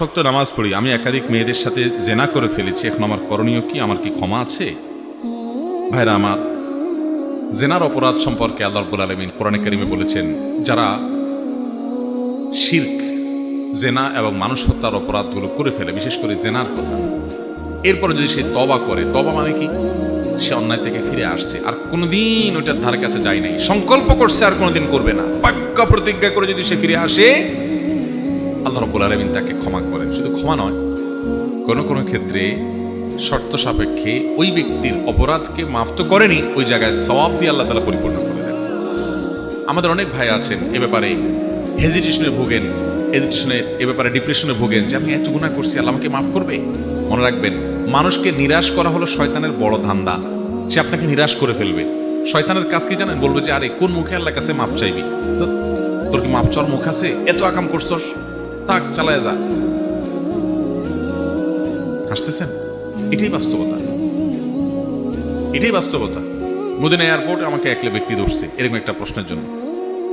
শক্ত নামাজ পড়ি, আমি একাধিক মেয়েদের সাথে জেনা করে ফেলেছি, এখন আমার করণীয় কি? আমার কি ক্ষমা আছে? ভাইরা আমার, জেনার অপরাধ সম্পর্কে আল্লাহ রাব্বুল আলামিন কোরআনে কারিমে বলেছেন, যারা শিরক, জেনা এবং মানুষ হত্যার অপরাধগুলো করে ফেলে, বিশেষ করে জেনার কথা, এরপরে যদি সে তওবা করে, তওবা মানে কি? সে অন্যায় থেকে ফিরে আসছে, আর কোনোদিন ওইটার ধারে কাছে যায় নাই, সংকল্প করছে আর কোনোদিন করবে না, পাক্কা প্রতিজ্ঞা করে যদি সে ফিরে আসে, আল্লাহ রাব্বুল আলামিন তাকে ক্ষমা করেন। শুধু ক্ষমা নয়, কোনো কোনো ক্ষেত্রে শর্ত সাপেক্ষে ওই ব্যক্তির অপরাধকে মাফ তো করেনি, ওই জায়গায় সওয়াব দিয়ে আল্লাহ তাআলা পরিপূর্ণ করে দেন। আমাদের অনেক ভাই আছেন এ ব্যাপারে হেজিটেশনে ভোগেন, এ ব্যাপারে ডিপ্রেশনে ভোগেন যে আমি এত গুনাহ করছি, আল্লাহ আমাকে মাফ করবে। মনে রাখবেন, মানুষকে নিরাশ করা হলো শয়তানের বড় ধান্দা। সে আপনাকে নিরাশ করে ফেলবে। শয়তানের কাজ কি জানেন? বলবে যে আরে কোন মুখে আল্লাহর কাছে মাফ চাইবি, তো তোর কি মাফ চাওয়ার মুখ আছে? এত আকাম করছস, থাক, চালায় যা। হাসতেছেন? এটাই বাস্তবতা, এটাই বাস্তবতা। মদিনা এয়ারপোর্টে আমাকে একলে ব্যক্তি ধরছে এরকম একটা প্রশ্নের জন্য।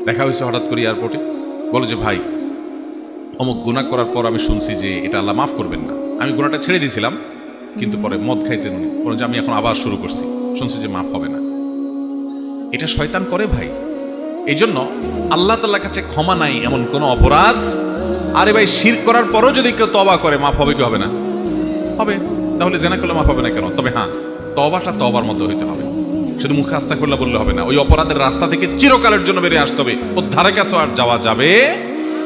দেখা হয়েছে হঠাৎ করে এয়ারপোর্টে, বলে যে ভাই, অমুক গুনাহ করার পর আমি শুনছি যে এটা আল্লাহ মাফ করবেন না। আমি গুনাহটা ছেড়ে দিয়েছিলাম, কিন্তু পরে মদ খাইতে নুনি, বলে যে আমি এখন আবার শুরু করছি, শুনছি যে মাফ হবে না। এটা শয়তান করে ভাই। এই জন্য আল্লাহ তাআলার কাছে ক্ষমা নাই এমন কোন অপরাধ। আরে ভাই, শিরক করার পরও যদি কেউ তওবা করে, মাফ হবে কি হবে না? হবে। তাহলে জেনা করলে মাফ হবে না কেন? তবে হ্যাঁ, তওবাটা তওবার মতো হইতে হবে। শুধু মুখে আস্তাগফিরুল্লাহ বললে হবে না, ওই অপরাধের রাস্তা থেকে চিরকালের জন্য বেরিয়ে আসতে হবে। ওর ধারে কাছে আর যাওয়া যাবে,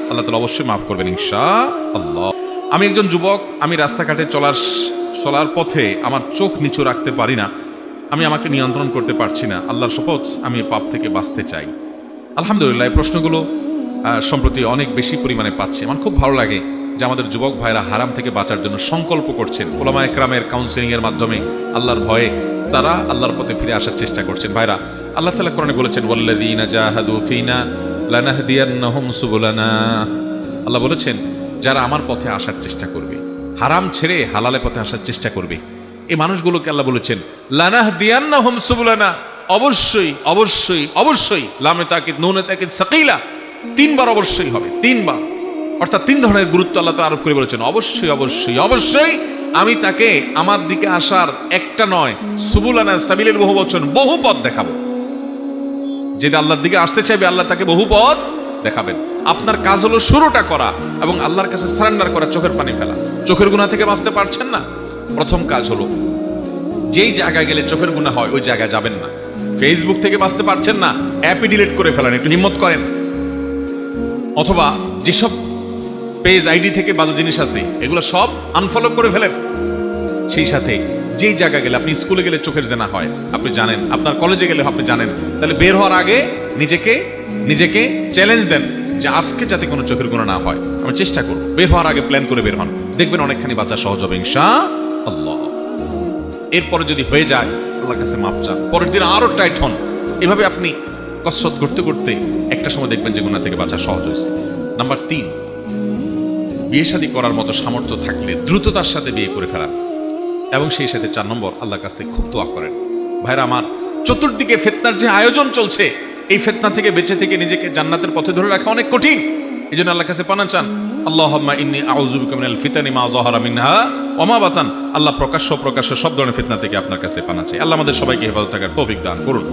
আল্লাহ তাআলা অবশ্যই মাফ করবেন ইনশাআল্লাহ। আমি একজন যুবক, আমি রাস্তাঘাটে চলার পথে আমার চোখ নিচু রাখতে পারি না, আমি আমাকে নিয়ন্ত্রণ করতে পারছি না। আল্লাহর শপথ, আমি পাপ থেকে বাঁচতে চাই। আলহামদুলিল্লাহ, এই প্রশ্নগুলো সম্প্রতি অনেক বেশি পরিমাণে পাচ্ছি। আমার খুব ভালো লাগে যে আমাদের যুবক ভাইরা হারাম থেকে বাঁচার জন্য সংকল্প করছেন। উলামা একরামের কাউন্সেলিং এর মাধ্যমে আল্লাহর ভয়ে তারা আল্লাহর পথে ফিরে আসার চেষ্টা করছেন। ভাইরা, আল্লাহ তাআলা কোরআনে বলেছেন, ওয়াল্লাযীনা জাহাদু ফিনা লানাহদিয়ান্নাহুম সুবুলানা। আল্লাহ বলেছেন, যারা আমার পথে আসার চেষ্টা করবে, হারাম ছেড়ে হালালে পথে আসার চেষ্টা করবে, এই মানুষগুলোকে আল্লাহ বলেছেন লানাহদিয়ান্নাহুম সুবুলানা। অবশ্যই অবশ্যই অবশ্যই, লামে তাকিদ নুনে তাকিদ সাকিলা, তিনবার অবশ্যই হবে, তিনবার, অর্থাৎ তিন ধরনের গুরুত্ব আল্লাহ তাআলা আরোপ করে বলেছেন। অবশ্যই অবশ্যই অবশ্যই আমি তাকে আমার দিকে আসার একটা নয়, সুবুলানা, সাবিলের বহু বচন, বহু পথ দেখাবো। যে আল্লাহর দিকে আসতে চাইবে, আল্লাহ তাকে বহু পথ দেখাবেন। আপনার কাজ হলো শুরুটা করা এবং আল্লাহর কাছে সারেন্ডার করা, চোখের পানি ফেলা। চোখের গুনাহ থেকে বাঁচতে পারছেন না, প্রথম কাজ হলো যেই জায়গায় গেলে চোখের গুনাহ হয় ওই জায়গায় যাবেন না। ফেসবুক থেকে বাঁচতে পারছেন না, অ্যাপই ডিলিট করে ফেলেন, একটু হিম্মত করেন। অথবা যেসব পেজ আইডি থেকে বাজে জিনিস আছে এগুলো সব আনফলো করে ফেলেন। সেই সাথে যেই জায়গা গেলে, আপনি স্কুলে গেলে চোখের জেনা হয়, আপনি জানেন, আপনার কলেজে গেলে আপনি জানেন, তাহলে বের হওয়ার আগে নিজেকে চ্যালেঞ্জ দেন যে আজকে যাতে কোনো চোখের গুনাহ না হয়, আমি চেষ্টা করব। বের হওয়ার আগে প্ল্যান করে বের হন, দেখবেন অনেকখানি বাঁচা সহজ হবে ইনশাআল্লাহ। এরপরে যদি হয়ে যায়, আল্লাহর কাছে মাপ চান, পরের দিন আরো টাইট হন। এভাবে আপনি কসরত করতে করতে একটা সময় দেখবেন যে গুনাহ থেকে বাঁচা সহজ হয়েছে। নাম্বার 3, বিয়ে শাদী করার মতো সামর্থ্য থাকলে দ্রুততার সাথে বিয়ে করে ফেলা, এবং সেই সাথে 4 নম্বর, আল্লাহর কাছে খুব দোয়া করেন। ভাইরা আমার, চতুর্দিকে ফিতনার যে আয়োজন চলছে, এই ফিতনা থেকে বেঁচে থেকে নিজেকে জান্নাতের পথে ধরে রাখা অনেক কঠিন। এই জন্য আল্লাহর কাছে পানা চান, আল্লাহুম্মা ইন্নী আউযু বিকা মিনাল ফিতানি মা যাহারা মিনহা ওয়া মা বাতান। আল্লাহ প্রকাশ্য সব ধরনের ফিতনা থেকে আপনার কাছে পানা চাই। আল্লাহ আমাদের সবাইকে হেফাজত থাকার তৌফিক দান করুন।